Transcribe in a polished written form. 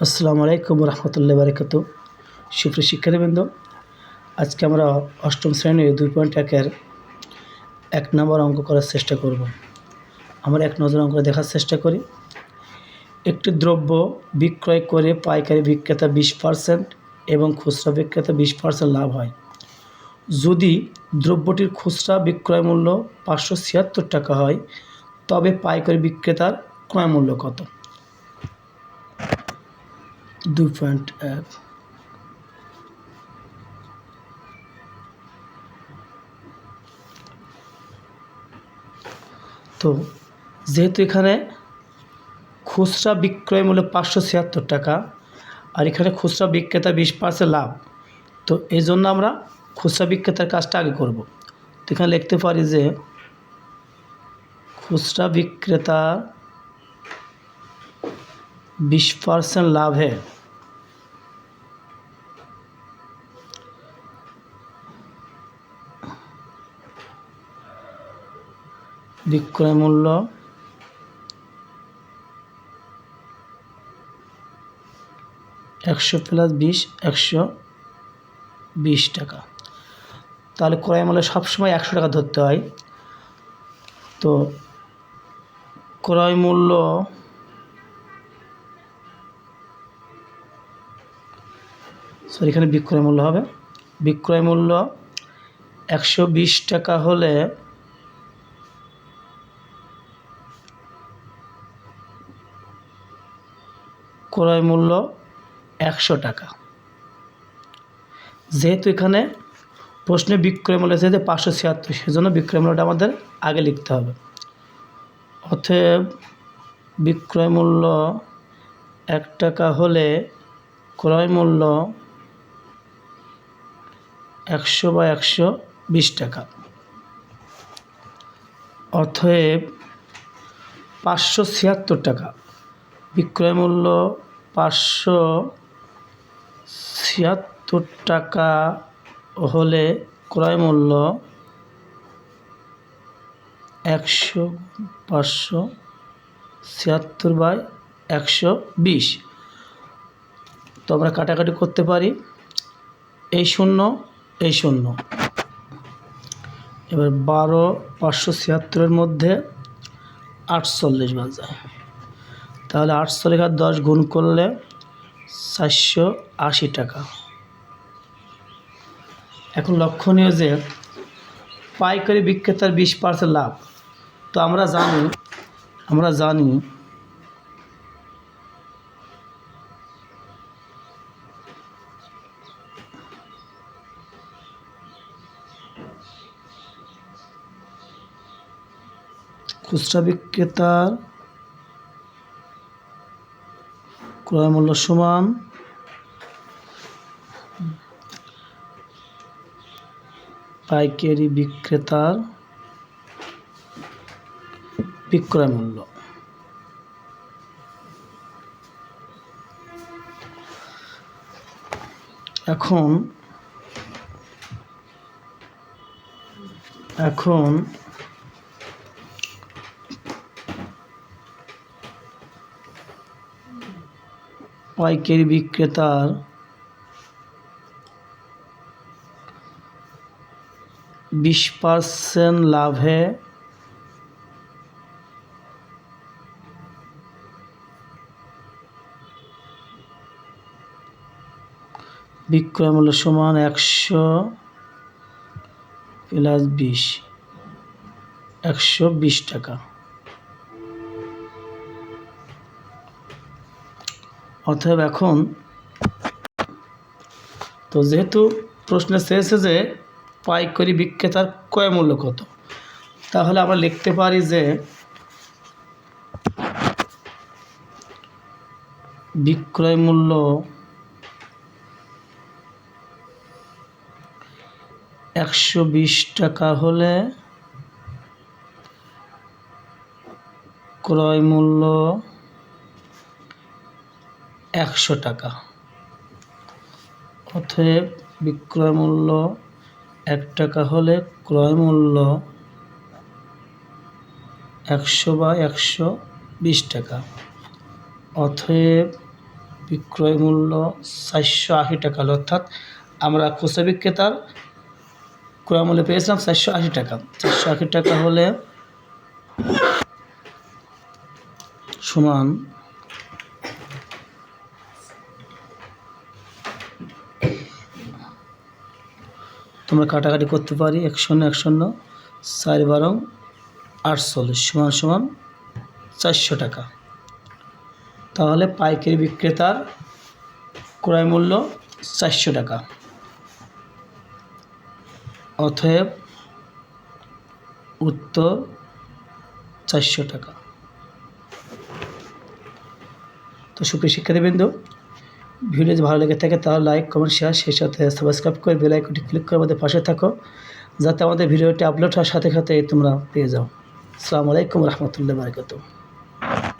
আসসালামু আলাইকুম রহমতুল্লাহ বারকাতু। সুপ্রিয় শিক্ষার্থীবৃন্দ, আজকে আমরা অষ্টম শ্রেণীর 2.1-এর 1 নম্বর অঙ্ক করার চেষ্টা করব। আমরা এক নজর অঙ্ক দেখার চেষ্টা করি। একটি দ্রব্য বিক্রয় করে পাইকারি বিক্রেতা 20% এবং খুচরা বিক্রেতা 20% লাভ হয়। যদি দ্রব্যটির খুচরা বিক্রয় মূল্য 576 টাকা হয়, তবে পাইকারি বিক্রেতার ক্রয় মূল্য কত? 2.1 তো যেহেতু এখানে খুচরা বিক্রয় মূল্য 576 টাকা আর এখানে খুচরা বিক্রেতা 20% লাভ, তো এই জন্য আমরা খুচরা বিক্রেতার কাজটা আগে করব। তো এখানে লিখতে পারি যে খুচরা বিক্রেতা 20% লাভে বিক্রয় মূল্য 100 + 20 120 টাকা। তাহলে ক্রয় মূল্য সবসময় 100 টাকা ধরতে হয়। তো ক্রয় মূল্য এখানে বিক্রয় মূল্য হবে, বিক্রয় মূল্য 120 টাকা হলে ক্রয় মূল্য 100 টাকা। যেহেতু এখানে প্রশ্নে বিক্রয় মূল্য আছে 576, সেজন্য বিক্রয় মূল্যটা আমাদের আগে লিখতে হবে। অতএব বিক্রয় মূল্য 1 টাকা হলে ক্রয় মূল্য 100/120 টাকা। অতএব 576 টাকা, বিক্রয় মূল্য 576 টাকা হলে ক্রয় মূল্য 100/576/120। তো আমরা কাটাকাটি করতে পারি, এই শূন্য এই শূন্য। এবার 12 576-এর মধ্যে 48 বাজায়, তাহলে 48 আর 10 গুণ করলে 480 টাকা। এখন লক্ষণীয় যে পাইকারি বিক্রেতার 20% লাভ। তো আমরা জানি খুচরা বিক্রেতার ক্রয় মূল্য সমান পাইকারি বিক্রেতার বিক্রয় মূল্য। এখন পাইকারি বিক্রেতার % লাভে বিক্রয় মূল্য সমান 100 + 20 120 টাকা। অতএব এখন তো যেহেতু প্রশ্নে চেয়েছে যে পাইকারি বিক্রেতার ক্রয় মূল্য কত, তাহলে আমরা লিখতে পারি যে বিক্রয় মূল্য 120 টাকা হলে ক্রয় মূল্য 100 টাকা। অতএব বিক্রয় মূল্য 1 টাকা হলে ক্রয় মূল্য 100/120 টাকা। অতএব বিক্রয় মূল্য 480 টাকা হলো, অর্থাৎ আমরা খুচরা বিক্রেতার ক্রয় মূল্য পেয়েছিলাম 480 টাকা। 480 টাকা হলে সমান তোমরা কাটাকাটি করতে পারি, 1 শূন্য 1 শূন্য 4 12 48 সমান সমান 400 টাকা। তাহলে পাইকারি বিক্রেতার ক্রয় মূল্য 400 টাকা, অতএব উত্তর 400 টাকা। তো সুপ্রিয় শিক্ষার্থীবৃন্দ, ভিডিও যদি ভালো লেগে থাকে তাহলে লাইক কমেন্ট শেয়ার, সেই সাথে সাবস্ক্রাইব করে বেল আইকনটি ক্লিক করে আমাদের পাশে থাকো, যাতে আমাদের ভিডিওটি আপলোড হওয়ার সাথে সাথে তোমরা পেয়ে যাও। আসসালামু আলাইকুম রহমতুল্লাহি ওয়া বারাকাতুহু।